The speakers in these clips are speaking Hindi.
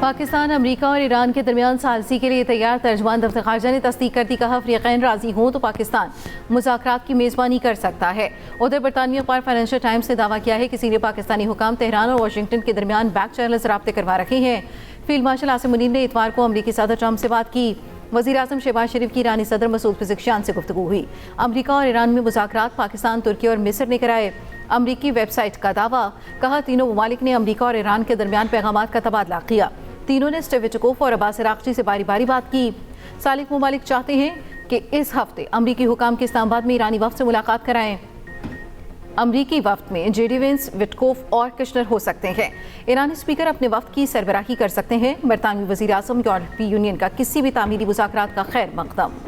पाकिस्तान, अमरीका और ईरान के दरमियान सालसी के लिए तैयार। तर्जमान दफ्तर खारजा ने तस्दीक कर दी, कहा फ़रीक़ैन राज़ी हों तो पाकिस्तान मुज़ाकरात की मेज़बानी कर सकता है। उधर बरतानवी अखबार फाइनेंशियल टाइम्स ने दावा किया है कि सीनियर पाकिस्तानी हुकाम तेहरान और वाशिंगटन के दरमियान बैक चैनल से राब्ते करवा रहे हैं। फील्ड मार्शल आसिम मुनीर ने इतवार को अमरीकी सदर ट्रंप से बात की। वज़ीर आज़म शहबाज शरीफ की ईरानी सदर मसूद पेज़ेश्कियान से गुफ्तगू हुई। अमरीका और ईरान में मुज़ाकरात पाकिस्तान, तुर्की और मिस्र ने कराए। अमरीकी वेबसाइट का दावा, कहा तीनों ममालिक ने अमरीका और ईरान के दरमियान पैगामात का तबादला किया। तीनों ने स्टीव विटकोफ और अब्बास अराग़ची से बारी बारी बात की। सालिक ममालिक चाहते हैं कि इस हफ्ते अमरीकी हुकाम के इस्लामाबाद में ईरानी वफ़द से मुलाकात कराएं। अमरीकी वफ़द में जेडी वेंस, विटकोफ और किश्नर हो सकते हैं। ईरानी स्पीकर अपने वफ़द की सरबराही कर सकते हैं। बरतानवी वज़ीर आज़म यूरोपीय यूनियन का किसी भी तामीरी मुज़ाकरात का खैर मकदम।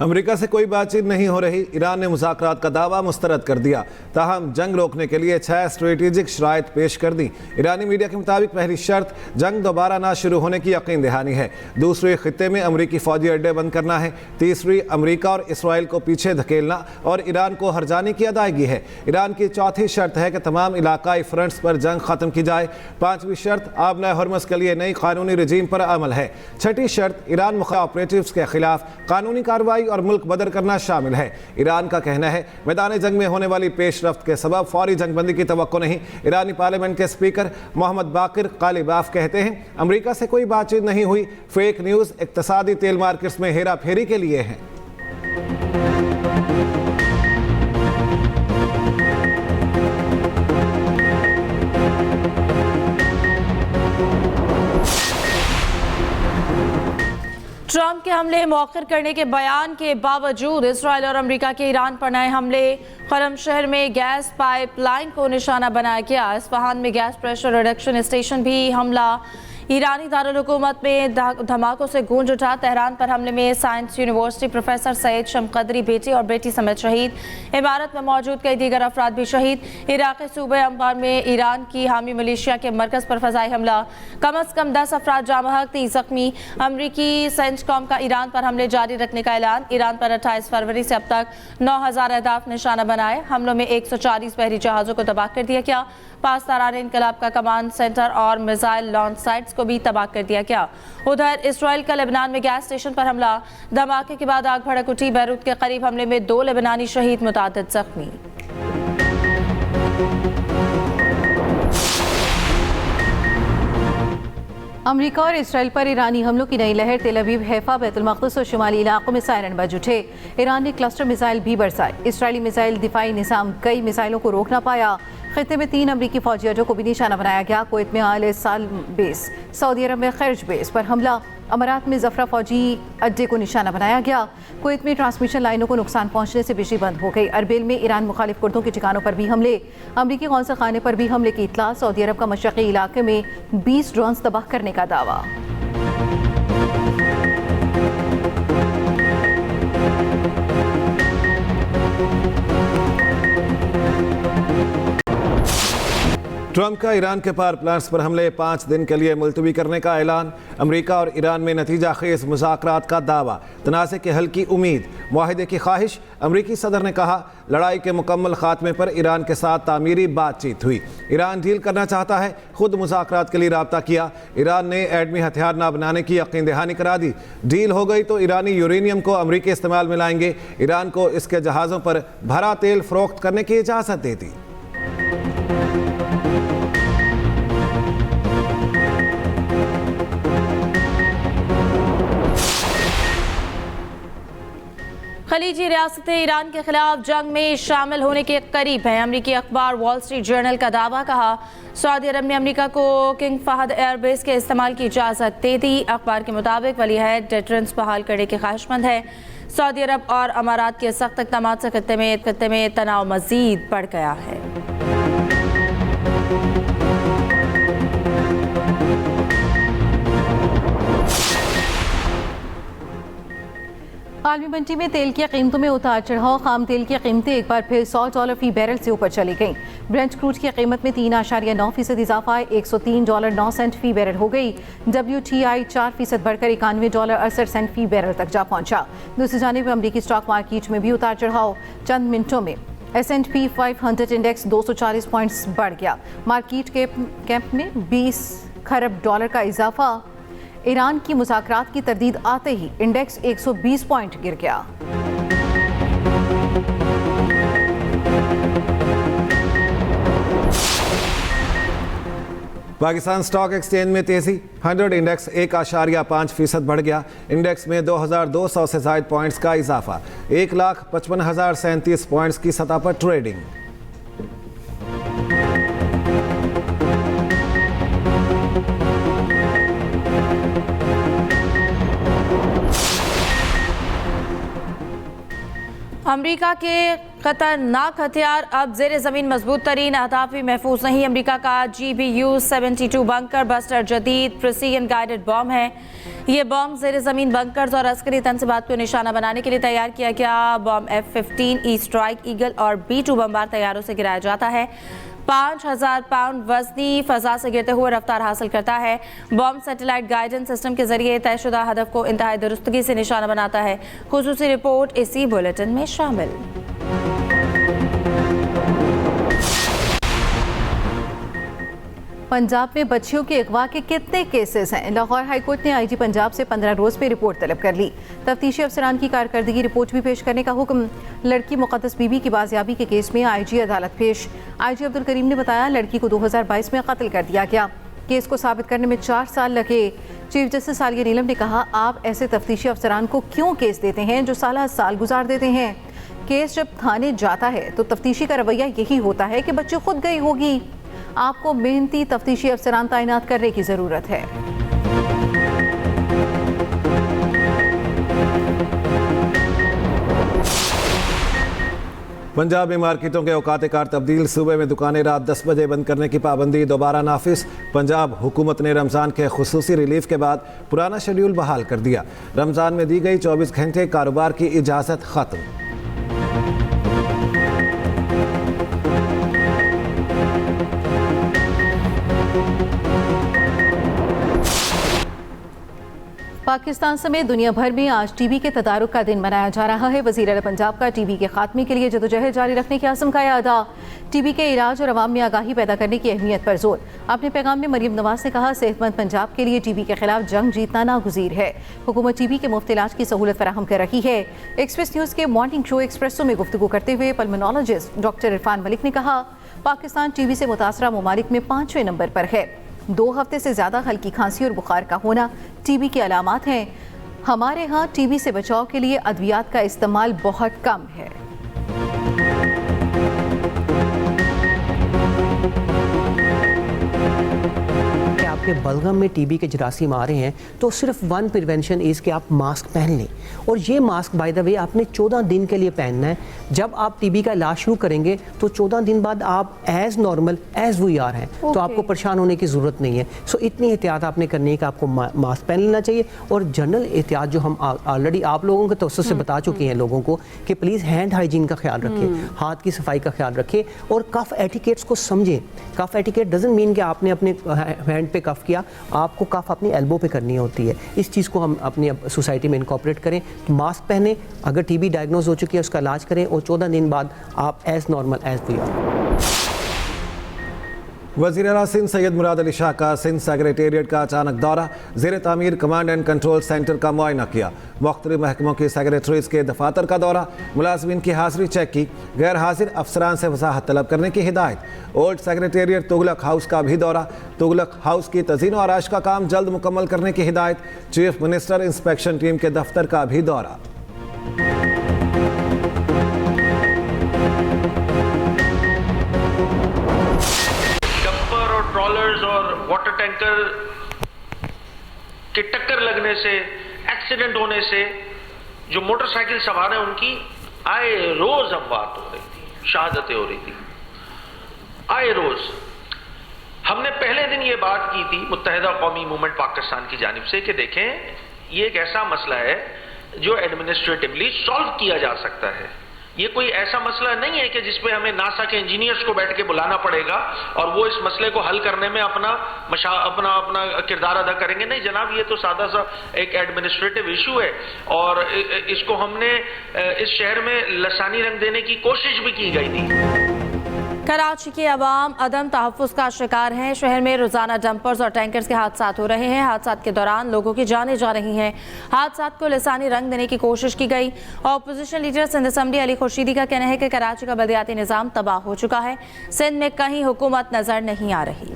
अमेरिका से कोई बातचीत नहीं हो रही, ईरान ने मुज़ाकरात का दावा मुस्तरद कर दिया। ताहम जंग रोकने के लिए 6 स्ट्रेटेजिक शराइत पेश कर दी। ईरानी मीडिया के मुताबिक पहली शर्त जंग दोबारा ना शुरू होने की यकीन दहानी है। दूसरी, खित्ते में अमरीकी फौजी अड्डे बंद करना है। तीसरी, अमरीका और इसराइल को पीछे धकेलना और ईरान को हरजाने की अदायगी है। ईरान की चौथी शर्त है कि तमाम इलाकाई फ्रंट्स पर जंग ख़त्म की जाए। पाँचवीं शर्त, आबना हरमस के लिए नई कानूनी रजीम पर अमल है। छठी शर्त, ईरान मुख्य ऑपरेटिव्स के खिलाफ कानूनी कार्रवाई और मुल्क बदर करना शामिल है। ईरान का कहना है मैदान जंग में होने वाली पेशरफ्त के सबब फौरी जंगबंदी की तवक्को नहीं। ईरानी पार्लियामेंट के स्पीकर मोहम्मद बाकिर कालिबाफ कहते हैं अमेरिका से कोई बातचीत नहीं हुई, फेक न्यूज़ इक्तसादी तेल मार्केट्स में हेरा फेरी के लिए है। ट्रंप के हमले मौखर करने के बयान के बावजूद इसराइल और अमेरिका के ईरान पर नए हमले। खरम शहर में गैस पाइपलाइन को निशाना बनाया गया। इस्फहान में गैस प्रेशर रिडक्शन स्टेशन भी हमला। ईरानी दारुल हुकूमत में धमाकों से गूंज उठा। तेहरान पर हमले में साइंस यूनिवर्सिटी प्रोफेसर सैयद शमकदरी बेटे और बेटी समेत शहीद। इमारत में मौजूद कई दीगर अफराद भी शहीद। इराक़ी सूबे अंबार में ईरान की हामी मलेशिया के मरकज़ पर फ़ज़ाई हमला। कम अज़ कम 10 अफराद जाँ बहक, 30 ज़ख्मी। अमरीकी सेंटकॉम का ईरान पर हमले जारी रखने का ऐलान। ईरान पर 28 फरवरी से अब तक 9000 अहदाफ निशाना बनाए। हमलों में 140 बहरी जहाज़ों को तबाह कर दिया गया। 5 तारान इनकलाब का कमांड सेंटर और मिसाइल लॉन्च साइट्स को भी तबाह कर दिया गया। उधर इसराइल का लेबनान में गैस स्टेशन पर हमला। धमाके के बाद आग भड़क उठी। बैरूत के करीब हमले में 2 लेबनानी शहीद, मुतादिद जख्मी। अमरीका और इसराइल पर ईरानी हमलों की नई लहर। तेल अवीव, हैफा, बैतुल मक़दिस और शुमाली इलाकों में सायरन बज उठे। ईरान ने क्लस्टर मिसाइल भी बरसाए। इसराइली मिसाइल दिफाई निज़ाम कई मिसाइलों को रोक ना पाया। खित्ते में 3 अमरीकी फौजी अड्डों को भी निशाना बनाया गया। कुवैत में आल साल बेस, सऊदी अरब में खर्ज बेस पर हमला। अमारात में जफरा फौजी अड्डे को निशाना बनाया गया। कुवैत में ट्रांसमिशन लाइनों को नुकसान पहुंचने से बिजली बंद हो गई। अरबिल में ईरान मुखालिफ कुर्दों के ठिकानों पर भी हमले। अमरीकी कौंसल खाने पर भी हमले की इत्तला। सऊदी अरब का मशरक़ी इलाके में 20 ड्रोन तबाह करने का दावा। ट्रंप का ईरान के पावर प्लांट्स पर हमले 5 दिन के लिए मुलतवी करने का ऐलान। अमेरिका और ईरान में नतीजा खेज मुज़ाकरात का दावा। तनाज़े के हल की उम्मीद, मुआहिदे की ख्वाहिश। अमेरिकी सदर ने कहा लड़ाई के मुकम्मल खात्मे पर ईरान के साथ तामीरी बातचीत हुई। ईरान डील करना चाहता है, खुद मुज़ाकरात के लिए राब्ता किया। ईरान ने एटमी हथियार ना बनाने की यकीन दहानी करा दी। डील हो गई तो ईरानी यूरेनियम को अमेरिकी इस्तेमाल में लाएंगे। ईरान को इसके जहाज़ों पर भरा तेल फ़रोख्त करने की इजाज़त दे दी। खलीजी रियासतें ईरान के खिलाफ जंग में शामिल होने के करीब हैं। अमरीकी अखबार वॉल स्ट्रीट जर्नल का दावा, कहा सऊदी अरब ने अमरीका को किंग फहद एयरबेस के इस्तेमाल की इजाज़त दे दी। अखबार के मुताबिक वलीअहद डेटरेंस बहाल करने के ख्वाहिशमंद है। सऊदी अरब और अमारात के सख्त इक़दाम से खत्ते में तनाव मज़ीद बढ़ गया है। आलमी मंडी में तेल की कीमतों में उतार चढ़ाव। खाम तेल की कीमतें एक बार फिर $100 फी बैरल से ऊपर चली गईं। ब्रेंट क्रूड की कीमत में 3.9% इजाफा, $103.09 फी बैरल हो गई। WTI 4% बढ़कर $91.68 फी बैरल तक जा पहुंचा। दूसरी जानिब अमरीकी स्टॉक मार्केट में भी उतार चढ़ाव। चंद मिनटों में S&P 500 इंडेक्स 240 पॉइंट्स बढ़ गया। मार्केट के कैंप में $20 खरब का इजाफा। ईरान की मुज़ाकरात की तरदीद आते ही इंडेक्स 120 पॉइंट गिर गया। पाकिस्तान स्टॉक एक्सचेंज में तेजी। 100 इंडेक्स 1.5% बढ़ गया। इंडेक्स में 2200 से ज़ायद पॉइंट्स का इजाफा। 1,55,037 पॉइंट्स की सतह पर ट्रेडिंग। अमरीका के खतरनाक हथियार अब जेर ज़मीन मजबूत तरीन अहदाफ भी महफूज नहीं। अमरीका का GBU-72 बंकर बस्टर जदीद प्रिसीजन गाइडेड बॉम्ब है। ये बॉम्ब जेर ज़मीन बंकर्स और अस्करी तंसीबात को निशाना बनाने के लिए तैयार किया गया। बॉम्ब F-15E स्ट्राइक ईगल और B-2 बमबार तैयारों से गिराया जाता है। 5,000 पाउंड वजनी फजा से गिरते हुए रफ्तार हासिल करता है। बॉम्ब सैटेलाइट गाइडेंस सिस्टम के जरिए तयशुदा हदफ को इंतहाई दुरुस्तगी से निशाना बनाता है। खुसूसी रिपोर्ट इसी बुलेटिन में शामिल। पंजाब में बच्चियों के अगवा के कितने केसेस हैं? लाहौर हाईकोर्ट ने IG पंजाब से 15 रोज़ में रिपोर्ट तलब कर ली। तफ्तीशी अफसरान की कारकर्दगी रिपोर्ट भी पेश करने का हुक्म। लड़की मुक़द्दस बीबी की बाजियाबी के केस में IG अदालत पेश। IG अब्दुल करीम ने बताया लड़की को 2022 में कत्ल कर दिया गया। केस को साबित करने में 4 साल लगे। चीफ जस्टिस आलिया नीलम ने कहा, आप ऐसे तफ्तीशी अफसरान को क्यों केस देते हैं जो साल गुजार देते हैं? केस जब थाने जाता है तो तफ्तीशी का रवैया यही होता है कि बच्ची खुद गई होगी। आपको मेहनती तफ्तीशी अफसरान तैनात करने की ज़रूरत है। पंजाब में मार्केटों के औकात कार तब्दील। सूबे में दुकानें रात 10 बजे बंद करने की पाबंदी दोबारा नाफिज। पंजाब हुकूमत ने रमज़ान के खुसूसी रिलीफ के बाद पुराना शेड्यूल बहाल कर दिया। रमज़ान में दी गई 24 घंटे कारोबार की इजाज़त ख़त्म। पाकिस्तान समेत दुनिया भर में आज टीबी के तदारुक का दिन मनाया जा रहा है। वज़ीर आला पंजाब का टीबी के खात्मे के लिए जदोजहद जारी रखने के आज़म का अदा। टीबी के इलाज और अवाम में आगाही पैदा करने की अहमियत पर जोर। अपने पैगाम में मरीम नवाज ने कहा, सेहतमंद पंजाब के लिए टीबी के खिलाफ जंग जीतना नागुज़ीर है। हुकूमत टीबी के मुफ्त इलाज की सहूलत फराहम कर रही है। एक्सप्रेस न्यूज़ के मॉर्निंग शो एक्सप्रेसो में गुफ्तगू करते हुए पल्मोनोलॉजिस्ट डॉक्टर इरफान मलिक ने कहा, पाकिस्तान टीबी से मुतासरा ममालिक में 5वें नंबर पर है। 2 हफ्ते से ज़्यादा हल्की खांसी और बुखार का होना टीबी की अलामात हैं। हमारे यहाँ टीबी से बचाव के लिए अद्वियात का इस्तेमाल बहुत कम है। आपके बलगम में टीबी के जरासीम आ रहे हैं तो सिर्फ वन प्रिवेंशन इज़ कि आप मास्क पहन लें। और ये मास्क बाय द वे आपने 14 दिन के लिए पहनना है। जब आप टीबी का इलाज शुरू करेंगे तो 14 दिन बाद आप as normal as we are हैं, तो आपको परेशान होने की ज़रूरत नहीं है। सो इतनी एहतियात आपने करनी है कि आपको मास्क पहन लेना चाहिए। और जनरल एहतियात जो हम ऑलरेडी आप लोगों के तवज्जुह से बता चुके हैं लोगों को कि प्लीज़ हैंड हाइजीन का ख्याल रखें, हाथ की सफाई का ख्याल रखें और कफ एटिकेट्स को समझें। कफ एटिकेट डजंट मीन कि आपने अपने हैंड पे कफ किया, आपको कफ अपनी एल्बो पे करनी होती है। इस चीज़ को हम अपनी सोसाइटी में इनकॉर्पोरेट करें। मास्क पहने, अगर टीबी डायग्नोज हो चुकी है उसका इलाज करें और 14 दिन बाद आप as normal as we are. वज़ीर आला सिंध सैयद मुराद अली शाह का सिंध सेक्रेटेरिएट का अचानक दौरा। ज़ेर तामीर कमांड एंड कंट्रोल सेंटर का मुआयना किया। मुख्तलिफ महकमों के सेक्रेटरीज के दफातर का दौरा। मुलाजमीन की हाजिरी चेक की। गैर हाजिर अफसरान से वजाहत तलब करने की हिदायत। ओल्ड सेक्रेटेरिएट तुगलक हाउस का भी दौरा। तुगलक हाउस की तज़ीन और आराइश का काम जल्द मुकम्मल करने की हिदायत। चीफ मिनिस्टर इंस्पेक्शन टीम के दफ्तर का भी दौरा। ट्रॉलर्स और वाटर टैंकर के टक्कर लगने से, एक्सीडेंट होने से जो मोटरसाइकिल सवार हैं उनकी आए रोज अमवात हो रही थी, शहादतें हो रही थी आए रोज। हमने पहले दिन ये बात की थी मुत्तहिदा कौमी मूवमेंट पाकिस्तान की जानिब से कि देखें ये एक ऐसा मसला है जो एडमिनिस्ट्रेटिवली सॉल्व किया जा सकता है। ये कोई ऐसा मसला नहीं है कि जिसपे हमें नासा के इंजीनियर्स को बैठ के बुलाना पड़ेगा और वो इस मसले को हल करने में अपना किरदार अदा करेंगे। नहीं जनाब, ये तो सादा सा एक एडमिनिस्ट्रेटिव इशू है और इसको हमने इस शहर में लसानी रंग देने की कोशिश भी की गई थी। कराची के अवाम अदम तहफ़्फ़ुज़ का शिकार हैं। शहर में रोज़ाना डंपर्स और टैंकर्स के हादसात हो रहे हैं। हादसात के दौरान लोगों की जानें जा रही हैं। हादसात को लिसानी रंग देने की कोशिश की गई। Opposition leader Sindh assembly Ali Khurshidi का कहना है कि कराची का बल्दियाती निज़ाम तबाह हो चुका है। सिंध में कहीं हुकूमत नज़र नहीं आ रही।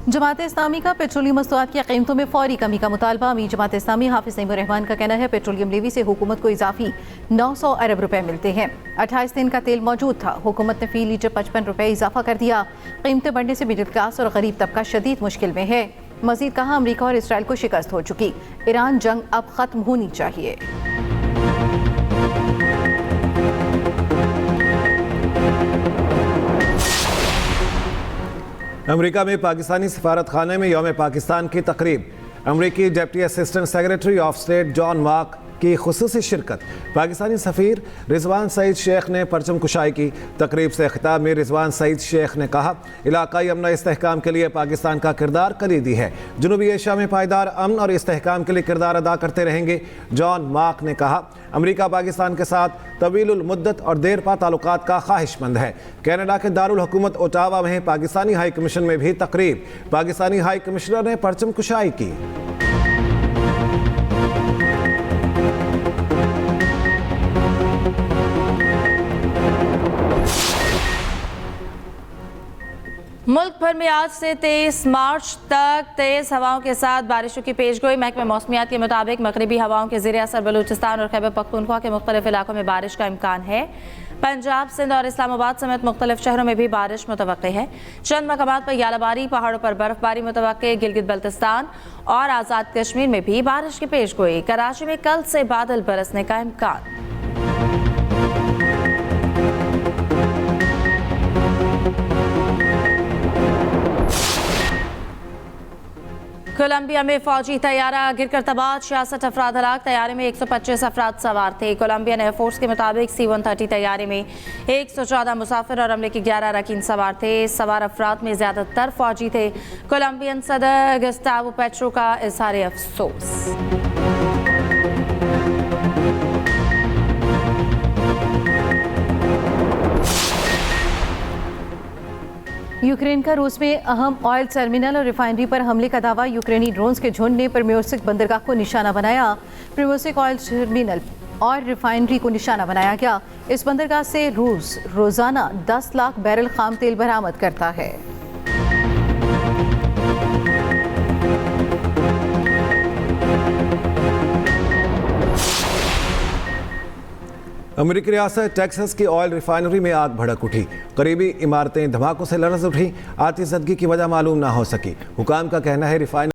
जमात इस्लामी का पेट्रोलियम मस्तूआत की कीमतों में फौरी कमी का मुतालबा। अमीर जमात इस्लामी हाफिज नईमुर रहमान का कहना है पेट्रोलियम लेवी से हुकूमत को इजाफी 900 अरब रुपए मिलते हैं। 28 दिन का तेल मौजूद था, हुकूमत ने फी लीटर 55 रुपए इजाफा कर दिया। कीमतें बढ़ने से मिडिल क्लास और गरीब तबका शदीद मुश्किल में है। मजीद कहा अमरीका और इसराइल को शिकस्त हो चुकी, ईरान जंग अब खत्म होनी चाहिए। अमेरिका में पाकिस्तानी सफारत खाने में यौम पाकिस्तान की तकरीब। अमेरिकी deputy assistant secretary of state John mark की खुसूसी शिरकत। पाकिस्तानी सफ़ीर रिजवान सईद शेख ने परचम कुशाई की। तकरीब से खिताब में रिजवान सईद शेख ने कहा इलाकाई अमन इस्तेहकाम के लिए पाकिस्तान का किरदार कलीदी है। जनूबी एशिया में पायदार अमन और इस्तेहकाम के लिए किरदार अदा करते रहेंगे। जॉन मार्क ने कहा अमेरिका पाकिस्तान के साथ तवीलुल मुद्दत और देरपा ताल्लुकात का ख्वाहिशमंद है। कनाडा के दारुल हुकूमत ओटावा में पाकिस्तानी हाई कमीशन में भी तकरीब। पाकिस्तानी हाई कमिश्नर ने परचम कुशाई की। मुल्क भर में आज से 23 मार्च तक तेज़ हवाओं के साथ बारिशों की पेशगोई। महकमे मौसमियात के मुताबिक मगरबी हवाओं के ज़रिए असर बलूचिस्तान और खैबर पख्तूनख्वा के मुख्तलिफ इलाकों में बारिश का इम्कान है। पंजाब, सिंध और इस्लामाबाद समेत मुख्तलिफ शहरों में भी बारिश मुतवक्के है। चंद मकामात पर यालाबारी, पहाड़ों पर बर्फबारी मुतवक्के। गिलगित बल्तिस्तान और आज़ाद कश्मीर में भी बारिश की पेशगोई। कराची में कल से बादल बरसने का इम्कान। कोलंबिया में फौजी तैयारा गिरकर तबाह, 66 अफराद हलाक। तैयारे में 125 अफराद सवार थे। कोलंबियन एयरफोर्स के मुताबिक C-130 तैयारे में 114 मुसाफिर और अमले के 11 अरकान सवार थे। सवार अफराद में ज़्यादातर फौजी थे। कोलंबियन सदर गुस्तावो पेट्रो का इज़हार अफसोस। यूक्रेन का रूस में अहम ऑयल टर्मिनल और रिफाइनरी पर हमले का दावा। यूक्रेनी ड्रोन्स के झुंड ने प्रिम्योर्स्क बंदरगाह को निशाना बनाया। प्रिम्योर्स्क ऑयल टर्मिनल और रिफाइनरी को निशाना बनाया गया। इस बंदरगाह से रूस रोजाना 10 लाख बैरल खाम तेल बरामद करता है। अमेरिकी रियासत टेक्सास की ऑयल रिफाइनरी में आग भड़क उठी। करीबी इमारतें धमाकों से लरज़ उठी। आतिशज़दगी की वजह मालूम ना हो सकी। हुकाम का कहना है रिफाइनरी